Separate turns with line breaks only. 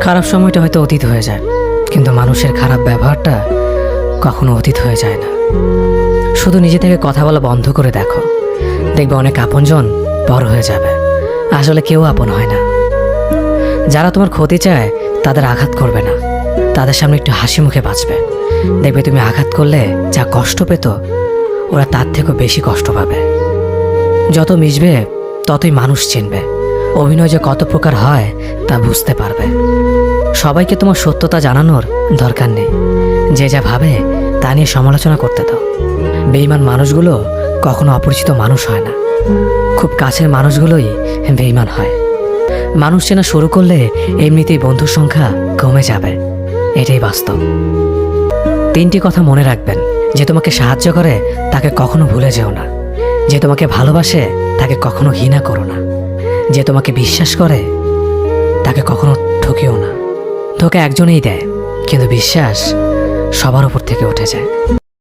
খারাপ সময়টা হয়তো অতীত হয়ে যায়, কিন্তু মানুষের খারাপ ব্যবহারটা কখনো অতীত হয়ে যায় না। শুধু নিজে থেকে কথা বলা বন্ধ করে দেখো, দেখবে অনেক আপনজন পর হয়ে যাবে। আসলে কেউ আপন হয় না। যারা তোমার ক্ষতি চায় তাদের আঘাত করবে না, তাদের সামনে একটু হাসি মুখে বাঁচবে। দেখবে তুমি আঘাত করলে যা কষ্ট পেত, ওরা তার থেকেও বেশি কষ্ট পাবে। যত মিশবে ততই মানুষ চিনবে, অভিনয় যে কত প্রকার হয় তা বুঝতে পারবে। সবাইকে তোমার সত্যতা জানানোর দরকার নেই, যে যা ভাবে তা নিয়ে সমালোচনা করতে দাও। বেঈমান মানুষগুলো কখনো অপরিচিত মানুষ হয় না, খুব কাছের মানুষগুলোই বেঈমান হয়। মানুষ চেনা শুরু করলে এমনিতেই বন্ধুর সংখ্যা কমে যাবে, এটাই বাস্তব। 3টি কথা মনে রাখবেন: যে তোমাকে সাহায্য করে তাকে কখনো ভুলে যেও না, যে তোমাকে ভালোবাসে তাকে কখনো ঘৃণা করো না, যে তোমাকে বিশ্বাস করে তাকে কখনো ঠকিও না। ধোঁকা একজনেই দেয়, কিন্তু বিশ্বাস সবার উপর থেকে উঠে যায়।